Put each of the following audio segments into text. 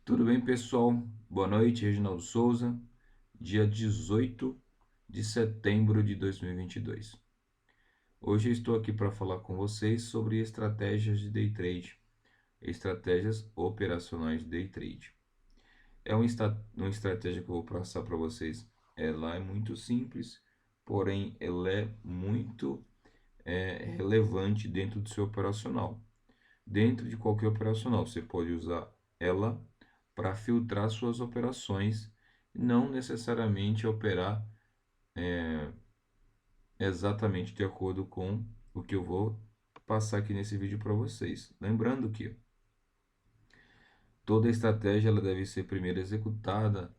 Tudo bem, pessoal? Boa noite, Reginaldo Souza, dia 18 de setembro de 2022. Hoje eu estou aqui para falar com vocês sobre estratégias de day trade, estratégias operacionais de day trade. É uma estratégia que eu vou passar para vocês. Ela é muito simples, porém ela é muito relevante dentro do seu operacional. Dentro de qualquer operacional, você pode usar ela para filtrar suas operações, não necessariamente operar exatamente de acordo com o que eu vou passar aqui nesse vídeo para vocês. Lembrando que toda estratégia ela deve ser primeiro executada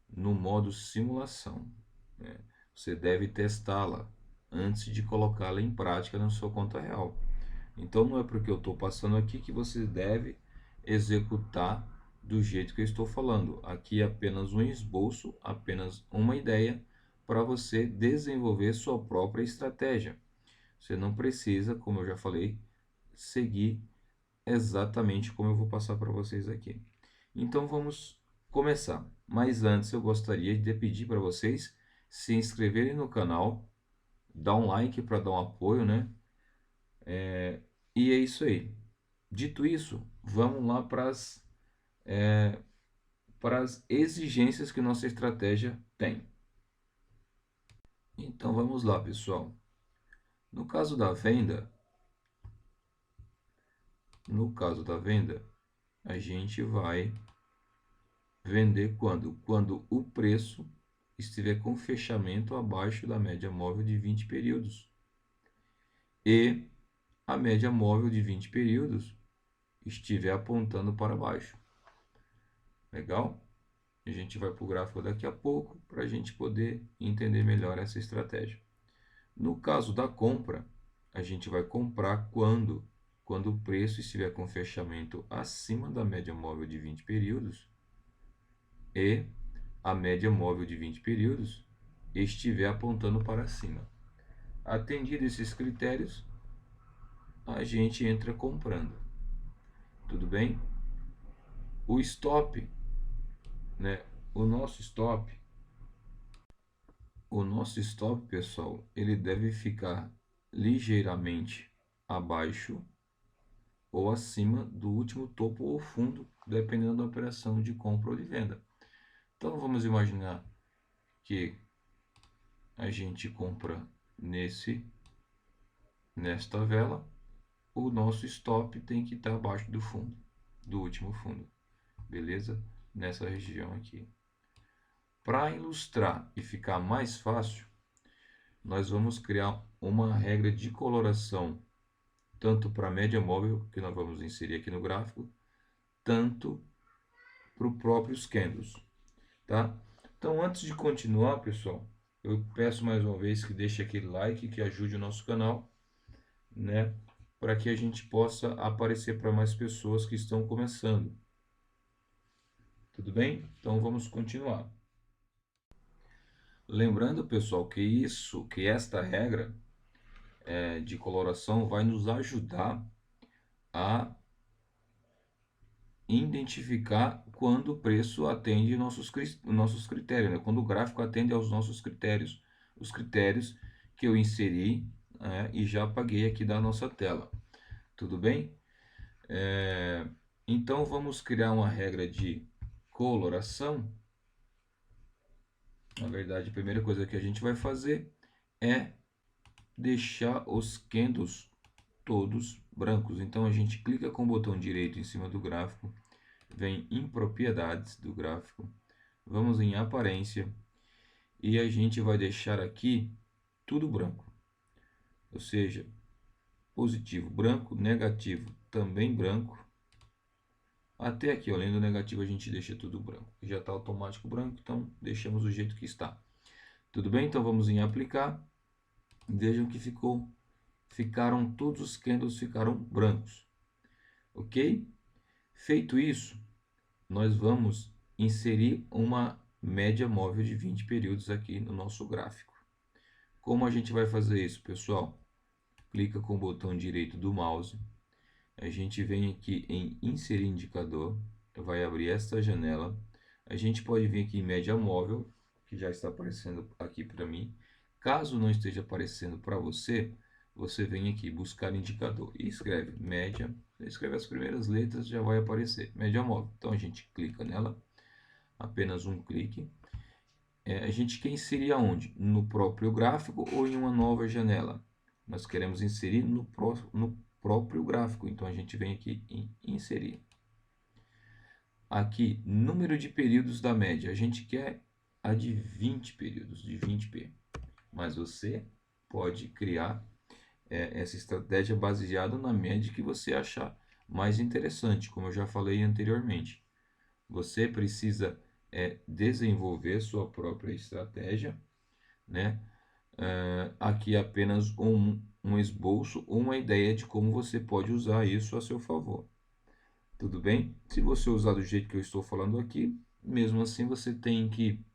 no modo simulação, né? Você deve testá-la antes de colocá-la em prática na sua conta real. Então não é porque eu estou passando aqui que você deve executar do jeito que eu estou falando. Aqui é apenas um esboço, apenas uma ideia para você desenvolver sua própria estratégia. Você não precisa, como eu já falei, seguir exatamente como eu vou passar para vocês aqui. Então vamos começar. Mas antes eu gostaria de pedir para vocês se inscreverem no canal, dar um like para dar um apoio, né? E é isso aí. Dito isso, vamos lá para as exigências que nossa estratégia tem. Então vamos lá, pessoal. No caso da venda, a gente vai vender quando? Quando o preço estiver com fechamento abaixo da média móvel de 20 períodos. E a média móvel de 20 períodos estiver apontando para baixo. Legal? A gente vai para o gráfico daqui a pouco para a gente poder entender melhor essa estratégia. No caso da compra, a gente vai comprar quando o preço estiver com fechamento acima da média móvel de 20 períodos e a média móvel de 20 períodos estiver apontando para cima. Atendido esses critérios, a gente entra comprando. Tudo bem? O stop, né? O nosso stop, pessoal, ele deve ficar ligeiramente abaixo ou acima do último topo ou fundo, dependendo da operação de compra ou de venda. Então vamos imaginar que a gente compra nesta vela, o nosso stop tem que estar abaixo do fundo, do último fundo, beleza? Nessa região aqui. Para ilustrar e ficar mais fácil, nós vamos criar uma regra de coloração tanto para a média móvel, que nós vamos inserir aqui no gráfico, tanto para o próprio candles, tá? Então, antes de continuar, pessoal, eu peço mais uma vez que deixe aquele like que ajude o nosso canal, né? Para que a gente possa aparecer para mais pessoas que estão começando. Tudo bem? Então, vamos continuar. Lembrando, pessoal, que esta regra de coloração vai nos ajudar a identificar quando o preço atende nossos critérios, né? Quando o gráfico atende aos nossos critérios, os critérios que eu inseri, e já apaguei aqui da nossa tela. Tudo bem? Então vamos criar uma regra de coloração. Na verdade, a primeira coisa que a gente vai fazer é deixar os candles todos brancos. Então a gente clica com o botão direito em cima do gráfico, vem em propriedades do gráfico, vamos em aparência e a gente vai deixar aqui tudo branco, ou seja, positivo branco, negativo também branco, até aqui, além do negativo a gente deixa tudo branco, já está automático branco, então deixamos do jeito que está. Tudo bem? Então vamos em aplicar, vejam que ficaram todos os candles ficaram brancos, ok? Feito isso, nós vamos inserir uma média móvel de 20 períodos aqui no nosso gráfico. Como a gente vai fazer isso, pessoal? Clica com o botão direito do mouse, a gente vem aqui em inserir indicador, vai abrir esta janela. A gente pode vir aqui em média móvel, que já está aparecendo aqui para mim. Caso não esteja aparecendo para você, você vem aqui buscar indicador e escreve média. Escreve as primeiras letras, já vai aparecer média móvel. Então a gente clica nela, apenas um clique. A gente quer inserir aonde? No próprio gráfico ou em uma nova janela? Nós queremos inserir no próprio gráfico, então a gente vem aqui em inserir. Aqui, número de períodos da média, a gente quer a de 20 períodos, de 20p. Mas você pode criar essa estratégia baseada na média que você achar mais interessante, como eu já falei anteriormente. Você precisa desenvolver sua própria estratégia, né? Aqui é apenas um esboço ou uma ideia de como você pode usar isso a seu favor. Tudo bem? Se você usar do jeito que eu estou falando aqui, mesmo assim você tem que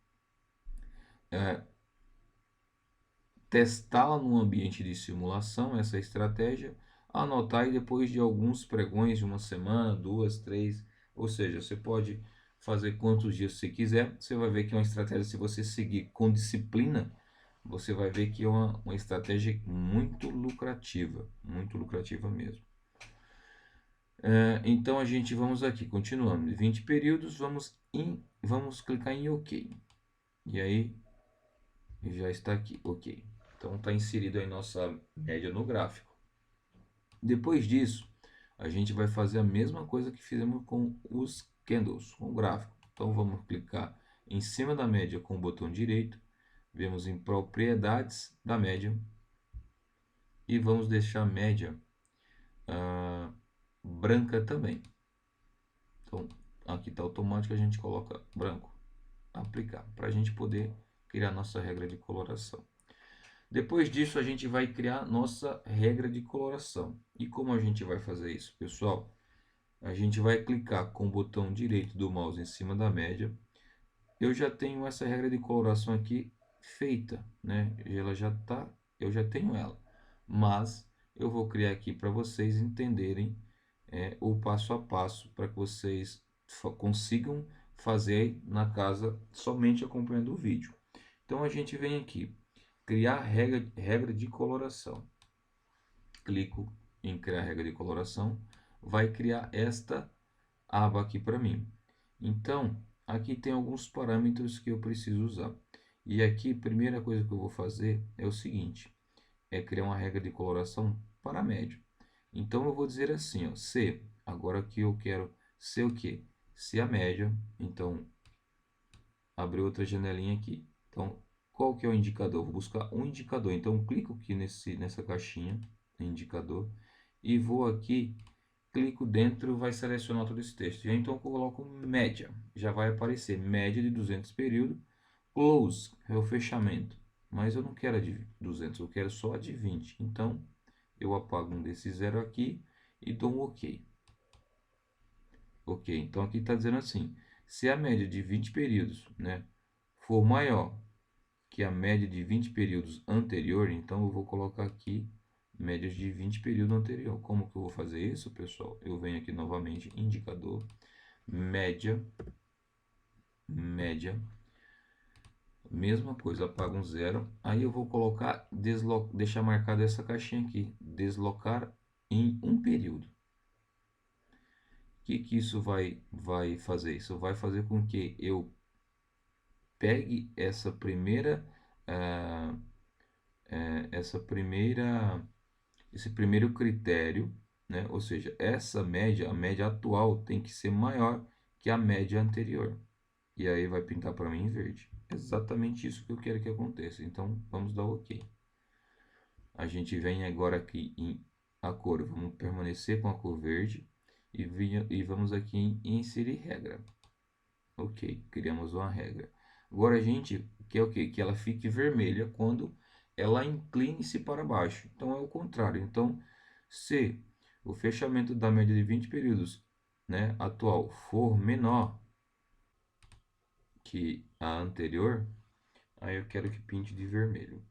testá-la num ambiente de simulação, essa estratégia, anotar e depois de alguns pregões, de uma semana, 2, 3, ou seja, você pode fazer quantos dias você quiser, você vai ver que é uma estratégia, se você seguir com disciplina, você vai ver que é uma estratégia muito lucrativa mesmo. Então a gente vamos aqui, continuando, 20 períodos, vamos clicar em OK. E aí já está aqui, OK. Então está inserido aí nossa média no gráfico. Depois disso, a gente vai fazer a mesma coisa que fizemos com os candles, com o gráfico. Então vamos clicar em cima da média com o botão direito, vemos em propriedades da média e vamos deixar a média branca também. Então aqui está automático, a gente coloca branco, aplicar, para a gente poder criar nossa regra de coloração. Depois disso, a gente vai criar nossa regra de coloração. E como a gente vai fazer isso, pessoal? A gente vai clicar com o botão direito do mouse em cima da média. Eu já tenho essa regra de coloração aqui feita, né? Eu já tenho ela. Mas eu vou criar aqui para vocês entenderem o passo a passo para que vocês consigam fazer na casa somente acompanhando o vídeo. Então a gente vem aqui criar regra de coloração. Clico em criar regra de coloração, vai criar esta aba aqui para mim. Então, aqui tem alguns parâmetros que eu preciso usar. E aqui, primeira coisa que eu vou fazer é o seguinte, é criar uma regra de coloração para médio. Então, eu vou dizer assim, ó, se, agora aqui eu quero ser o quê? Se a média, então, abrir outra janelinha aqui. Então, qual que é o indicador? Vou buscar um indicador. Então, clico aqui nessa caixinha, indicador, e vou aqui, clico dentro, vai selecionar todo esse texto. E então, eu coloco média. Já vai aparecer média de 200 períodos. Close é o fechamento. Mas eu não quero a de 200, eu quero só a de 20. Então, eu apago um desses zero aqui e dou um OK. OK, então aqui está dizendo assim, se a média de 20 períodos, né, for maior que a média de 20 períodos anterior, então eu vou colocar aqui médias de 20 períodos anterior. Como que eu vou fazer isso, pessoal? Eu venho aqui novamente, indicador, média, mesma coisa, apago um zero. Aí eu vou colocar, deixar marcado essa caixinha aqui, deslocar em um período. O que isso vai fazer? Isso vai fazer com que eu pegue esse primeiro critério, né? Ou seja, essa média, a média atual tem que ser maior que a média anterior. E aí vai pintar para mim em verde. Exatamente isso que eu quero que aconteça. Então vamos dar OK. A gente vem agora aqui em a cor, vamos permanecer com a cor verde e vamos aqui em inserir regra. OK, criamos uma regra. Agora a gente quer o quê? Que ela fique vermelha quando ela incline-se para baixo. Então é o contrário. Então, se o fechamento da média de 20 períodos, né, atual for menor que a anterior, aí eu quero que pinte de vermelho.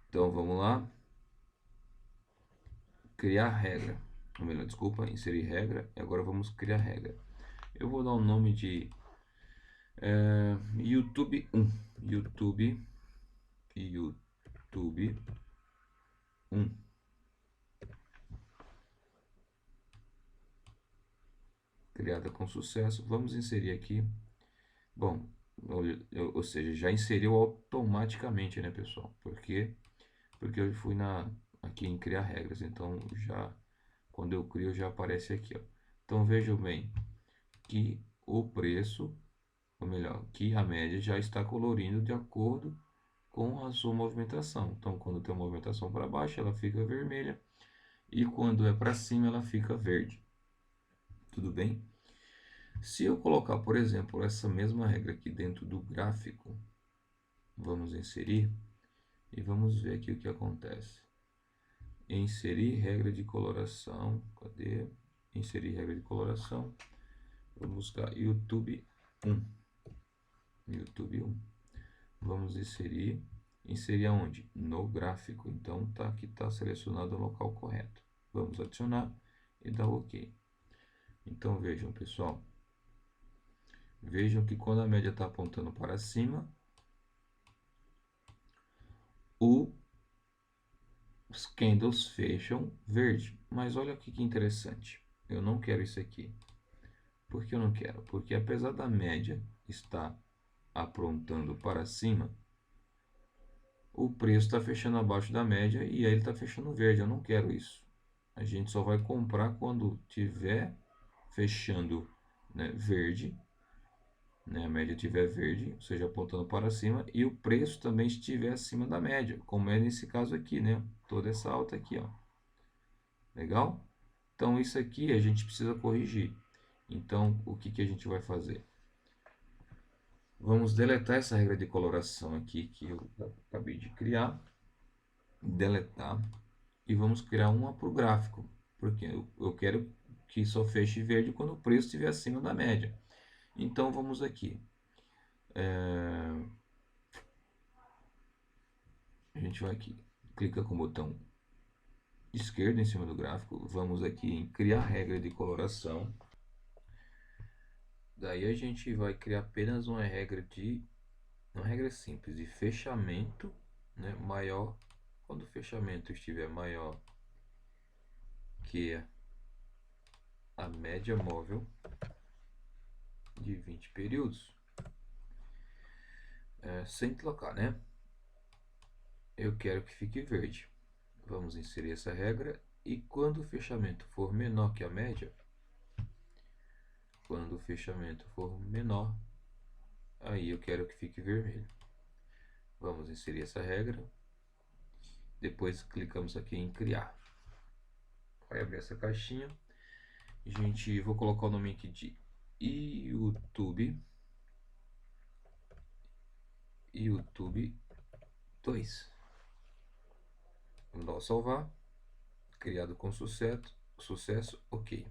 Então vamos lá. Criar regra. ou melhor, desculpa, inserir regra, e agora vamos criar regra. Eu vou dar o nome de YouTube 1, YouTube 1, criada com sucesso. Vamos inserir aqui, bom, ou seja, já inseriu automaticamente, né, pessoal? Porque eu fui aqui em criar regras, então já quando eu crio já aparece aqui, ó. Então vejam bem que o preço, ou melhor, que a média já está colorindo de acordo com a sua movimentação. Então quando tem uma movimentação para baixo, ela fica vermelha, e quando é para cima, ela fica verde. Tudo bem? Se eu colocar, por exemplo, essa mesma regra aqui dentro do gráfico, vamos inserir e vamos ver aqui o que acontece. Inserir regra de coloração. Cadê? Inserir regra de coloração. Vou buscar YouTube 1. YouTube 1. Vamos inserir. Inserir aonde? No gráfico. Então, tá, aqui está selecionado o local correto. Vamos adicionar e dar OK. Então, vejam, pessoal. Vejam que quando a média está apontando para cima, os candles fecham verde. Mas olha aqui que interessante. Eu não quero isso aqui. Por que eu não quero? Porque apesar da média estar apontando para cima, o preço está fechando abaixo da média e aí ele está fechando verde. Eu não quero isso. A gente só vai comprar quando tiver fechando, né, verde, né, a média estiver verde, ou seja, apontando para cima, e o preço também estiver acima da média, como é nesse caso aqui, né? Toda essa alta aqui, ó. Legal? Então isso aqui a gente precisa corrigir. Então o que a gente vai fazer? Vamos deletar essa regra de coloração aqui que eu acabei de criar. Deletar. E vamos criar uma para o gráfico. Porque eu quero que só feche verde quando o preço estiver acima da média. Então vamos aqui. A gente vai aqui. Clica com o botão esquerdo em cima do gráfico. Vamos aqui em criar regra de coloração. Daí a gente vai criar apenas uma regra simples de fechamento, né, maior, quando o fechamento estiver maior que a média móvel de 20 períodos, sem trocar, né? Eu quero que fique verde. Vamos inserir essa regra e quando o fechamento for menor que a média, quando o fechamento for menor, aí eu quero que fique vermelho. Vamos inserir essa regra. Depois clicamos aqui em criar. Vai abrir essa caixinha. Vou colocar o nome aqui de YouTube 2. Vamos dar o salvar. Criado com sucesso, OK.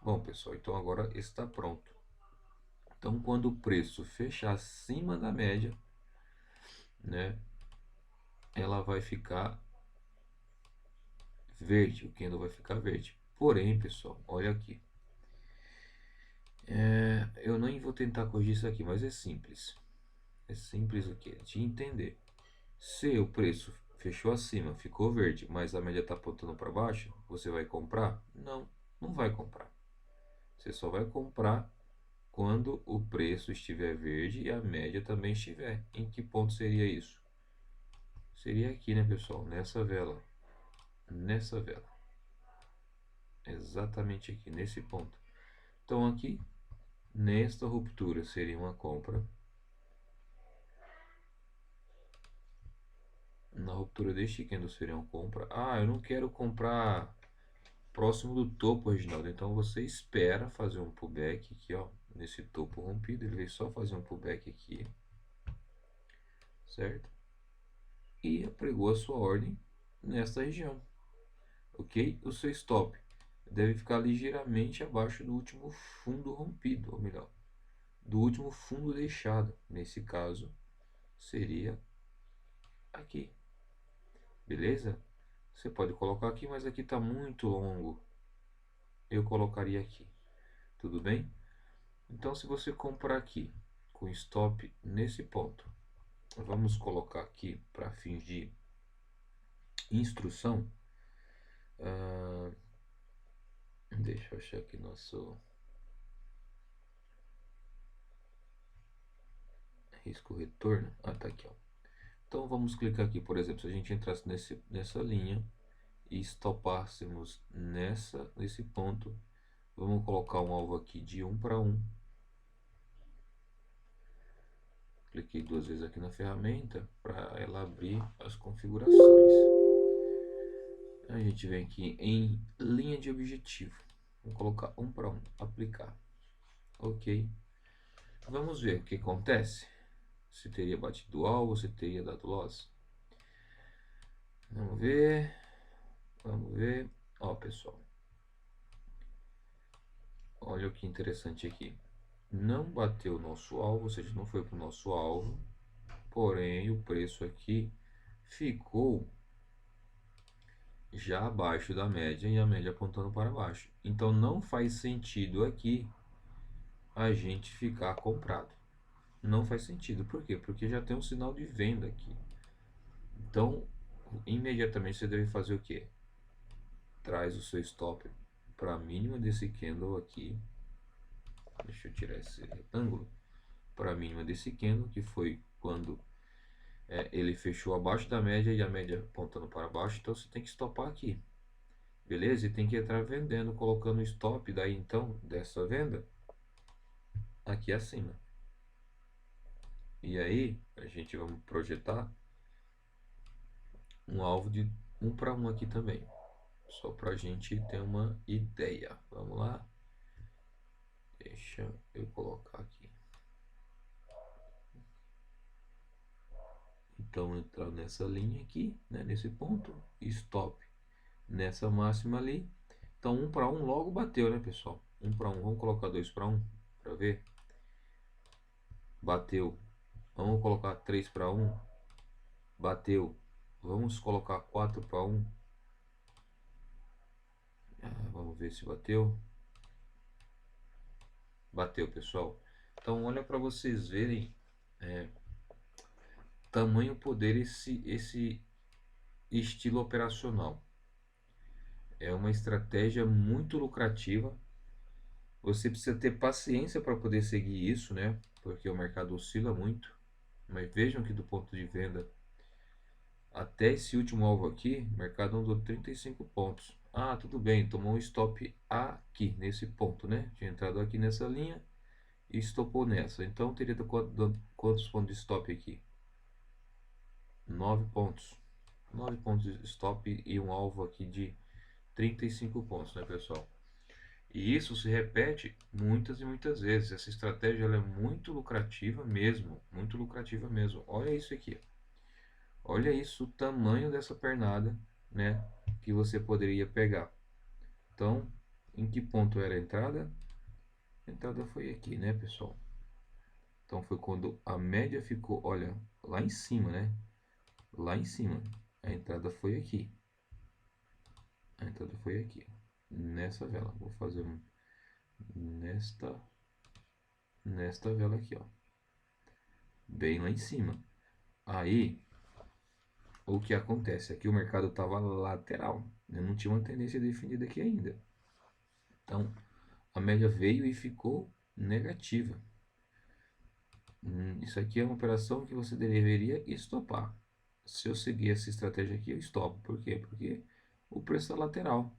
Bom, pessoal, então agora está pronto. Então, quando o preço fechar acima da média, né, ela vai ficar verde, o candle vai ficar verde. Porém, pessoal, olha aqui. Eu nem vou tentar corrigir isso aqui, mas é simples. É simples o que? De entender. Se o preço fechou acima, ficou verde, mas a média está apontando para baixo, você vai comprar? Não, não vai comprar. Você só vai comprar quando o preço estiver verde e a média também estiver. Em que ponto seria isso? Seria aqui, né, pessoal? Nessa vela. Nessa vela. Exatamente aqui, nesse ponto. Então aqui, nesta ruptura, seria uma compra. Na ruptura deste candle seria uma compra. Ah, eu não quero comprar próximo do topo, Reginaldo. Então você espera fazer um pullback aqui, ó, nesse topo rompido. Ele vai só fazer um pullback aqui, certo? E apregou a sua ordem nesta região, ok? O seu stop deve ficar ligeiramente abaixo do último fundo rompido, ou melhor, do último fundo deixado. Nesse caso, seria aqui, beleza? Você pode colocar aqui, mas aqui está muito longo. eu colocaria aqui. Tudo bem? Então, se você comprar aqui com stop nesse ponto, vamos colocar aqui para fins de instrução. Deixa eu achar aqui nosso risco retorno. Tá aqui, ó. Então vamos clicar aqui, por exemplo, se a gente entrasse nessa linha e estopássemos nesse ponto, vamos colocar um alvo aqui de 1 para 1. Cliquei 2 vezes aqui na ferramenta para ela abrir as configurações. A gente vem aqui em linha de objetivo. Vou colocar 1 para 1, aplicar. Ok. Vamos ver o que acontece. Se teria batido o alvo, se teria dado loss. Vamos ver. Vamos ver. Ó, pessoal. Olha o que interessante aqui. Não bateu o nosso alvo, ou seja, não foi para o nosso alvo. Porém, o preço aqui ficou já abaixo da média e a média apontando para baixo. Então não faz sentido aqui a gente ficar comprado. Não faz sentido. Por quê? Porque já tem um sinal de venda aqui. Então, imediatamente você deve fazer o quê? Traz o seu stop para a mínima desse candle aqui. Deixa eu tirar esse retângulo. Para a mínima desse candle, que foi quando ele fechou abaixo da média e a média apontando para baixo. Então você tem que stopar aqui. Beleza? E tem que entrar vendendo, colocando o stop daí então dessa venda aqui acima. E aí a gente vai projetar um alvo de 1 para 1 aqui também, só para a gente ter uma ideia. Vamos lá, deixa eu colocar aqui. Então entrar nessa linha aqui, né, nesse ponto, stop nessa máxima ali. Então 1 para 1 logo bateu, né, pessoal? 1 para 1, vamos colocar 2 para 1 para ver. Bateu. Vamos colocar 3 para 1. Bateu. Vamos colocar 4 para 1. Vamos ver se bateu. Bateu, pessoal. Então olha para vocês verem tamanho poder esse estilo operacional. É uma estratégia muito lucrativa. Você precisa ter paciência para poder seguir isso, né? Porque o mercado oscila muito. Mas vejam que do ponto de venda, até esse último alvo aqui, o mercado andou 35 pontos. Ah, tudo bem, tomou um stop aqui, nesse ponto, né? Tinha entrado aqui nessa linha e estopou nessa. Então, teria quantos pontos de stop aqui? 9 pontos. 9 pontos de stop e um alvo aqui de 35 pontos, né, pessoal? E isso se repete muitas e muitas vezes. Essa estratégia ela é muito lucrativa mesmo, muito lucrativa mesmo. Olha isso aqui. Olha isso, o tamanho dessa pernada, né, que você poderia pegar. Então, em que ponto era a entrada? A entrada foi aqui, né, pessoal? Então foi quando a média ficou, olha, lá em cima, né? Lá em cima. A entrada foi aqui. A entrada foi aqui, nessa vela. Vou fazer nesta vela aqui, ó. Bem lá em cima. Aí, o que acontece? Aqui o mercado estava lateral, né? Não tinha uma tendência definida aqui ainda. Então, a média veio e ficou negativa. Isso aqui é uma operação que você deveria estopar. Se eu seguir essa estratégia aqui, eu estopo. Por quê? Porque o preço é lateral.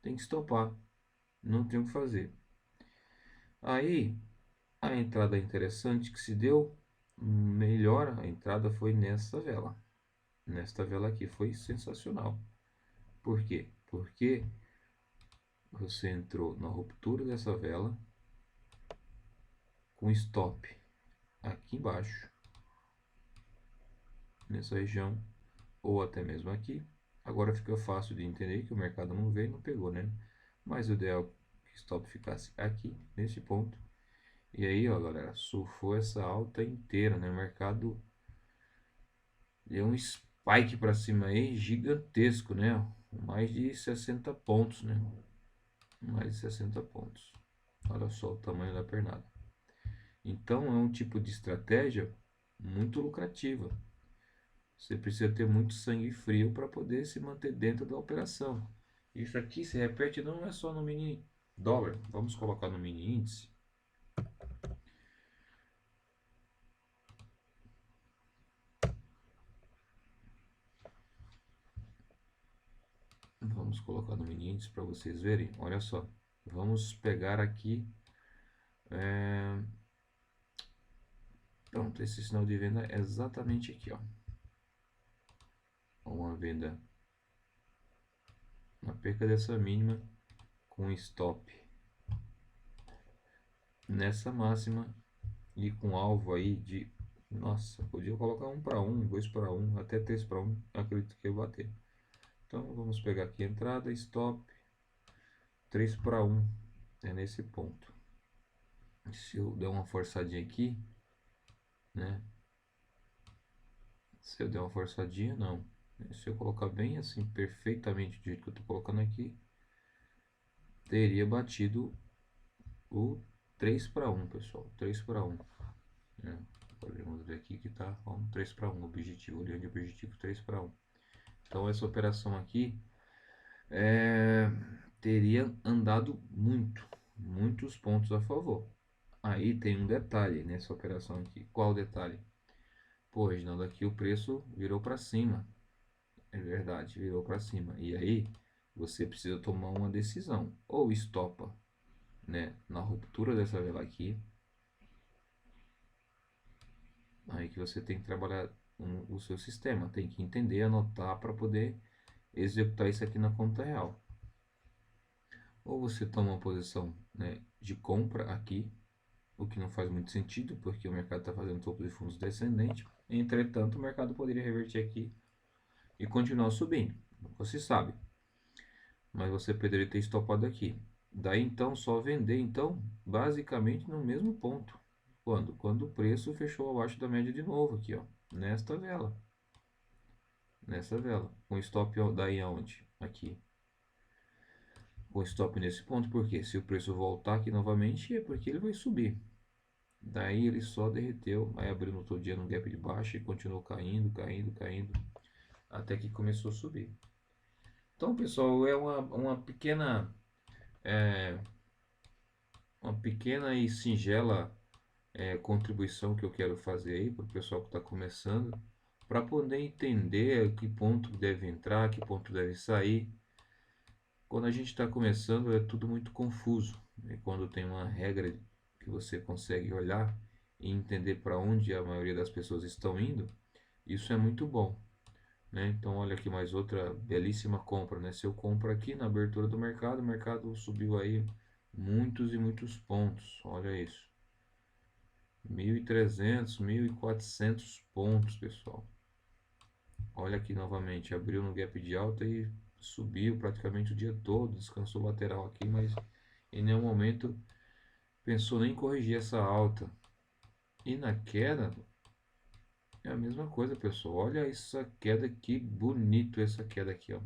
Tem que estopar. Não tem o que fazer. Aí, a entrada interessante que se deu, melhor a entrada foi nessa vela. Nesta vela aqui foi sensacional. Por quê? Porque você entrou na ruptura dessa vela com stop aqui embaixo, nessa região, ou até mesmo aqui. Agora fica fácil de entender que o mercado não veio e não pegou, né? Mas o ideal é que o stop ficasse aqui, nesse ponto. E aí, ó, galera, surfou essa alta inteira, né? O mercado deu um spike para cima aí gigantesco, né? Mais de 60 pontos, né? mais de 60 pontos. Olha só o tamanho da pernada. Então é um tipo de estratégia muito lucrativa. Você precisa ter muito sangue frio para poder se manter dentro da operação. Isso aqui se repete não é só no mini dólar. Vamos colocar no mini índice. Vamos colocar no mini índice para vocês verem. Olha só. Vamos pegar aqui. Pronto, esse sinal de venda é exatamente aqui, ó. Uma venda na perca dessa mínima com stop nessa máxima e com alvo aí de, nossa, podia colocar 1 para 1, 2 para 1, até 3 para 1, acredito que eu bater. Então vamos pegar aqui entrada, stop, 3 para 1, é nesse ponto. Se eu der uma forçadinha aqui, né? Se eu der uma forçadinha, não. Se eu colocar bem assim, perfeitamente do jeito que eu tô colocando aqui, teria batido o 3 para 1, pessoal. 3 para 1. Né? Podemos ver aqui que tá 3 para 1, objetivo, olhando de objetivo 3 para 1. Então essa operação aqui teria andado muitos pontos a favor. Aí tem um detalhe nessa operação aqui. Qual o detalhe? Pô, Reginaldo, aqui o preço virou para cima. É verdade, virou para cima. E aí você precisa tomar uma decisão. Ou estopa, né, na ruptura dessa vela aqui. Aí que você tem que trabalhar o seu sistema. Tem que entender, anotar para poder executar isso aqui na conta real. Ou você toma uma posição, né, de compra aqui, o que não faz muito sentido, porque o mercado está fazendo topo de fundos descendente. Entretanto, o mercado poderia reverter aqui e continuar subindo, você sabe. Mas você poderia ter estopado aqui. Daí então só vender então basicamente no mesmo ponto. Quando o preço fechou abaixo da média de novo aqui, ó, nesta vela. Nessa vela, com stop daí aonde? Aqui. Com stop nesse ponto, porque se o preço voltar aqui novamente é porque ele vai subir. Daí ele só derreteu, aí abriu no outro dia no gap de baixo e continuou caindo, até que começou a subir. Então, pessoal, é uma pequena e singela contribuição que eu quero fazer aí para o pessoal que está começando, para poder entender que ponto deve entrar, que ponto deve sair. Quando a gente está começando é tudo muito confuso. E quando tem uma regra que você consegue olhar e entender para onde a maioria das pessoas estão indo, isso é muito bom. Né? Então olha aqui mais outra belíssima compra. Né? Se eu compro aqui na abertura do mercado, o mercado subiu aí muitos e muitos pontos. Olha isso. 1.300, 1.400 pontos, pessoal. Olha aqui novamente, abriu no gap de alta e subiu praticamente o dia todo, descansou lateral aqui, mas em nenhum momento pensou nem em corrigir essa alta. E na queda é a mesma coisa, pessoal. Olha essa queda, que bonito essa queda aqui, ó.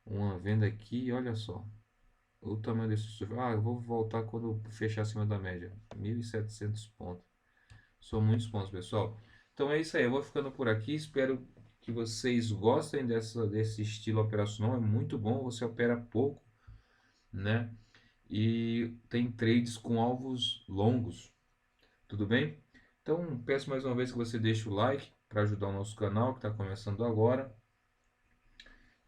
Uma venda aqui, olha só. O tamanho desse sub. Ah, eu vou voltar quando fechar acima da média. 1.700 pontos. São muitos pontos, pessoal. Então é isso aí, eu vou ficando por aqui. Espero que vocês gostem desse estilo operacional. É muito bom, você opera pouco, né? E tem trades com alvos longos. Tudo bem? Então peço mais uma vez que você deixe o like para ajudar o nosso canal que está começando agora.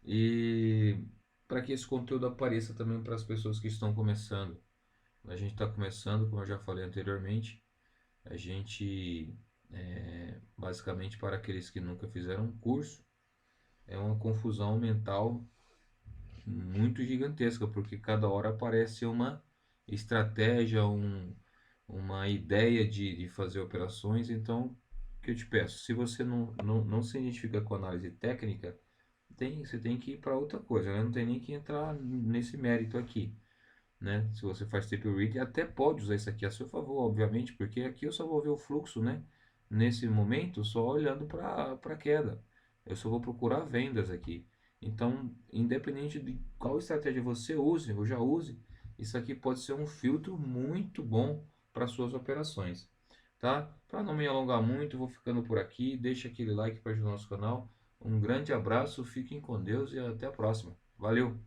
E para que esse conteúdo apareça também para as pessoas que estão começando. A gente está começando, como eu já falei anteriormente, a gente, basicamente para aqueles que nunca fizeram um curso, é uma confusão mental muito gigantesca, porque cada hora aparece uma estratégia, uma ideia de fazer operações. Então, o que eu te peço, se você não se identifica com análise técnica, você tem que ir para outra coisa, né? Não tem nem que entrar nesse mérito aqui. Né? Se você faz tape read, até pode usar isso aqui a seu favor, obviamente, porque aqui eu só vou ver o fluxo, né? Nesse momento, só olhando para a queda. Eu só vou procurar vendas aqui. Então, independente de qual estratégia você use, ou já use, Isso aqui pode ser um filtro muito bom para suas operações, tá? Para não me alongar muito, vou ficando por aqui. Deixa aquele like para ajudar o nosso canal. Um grande abraço, fiquem com Deus e até a próxima. Valeu!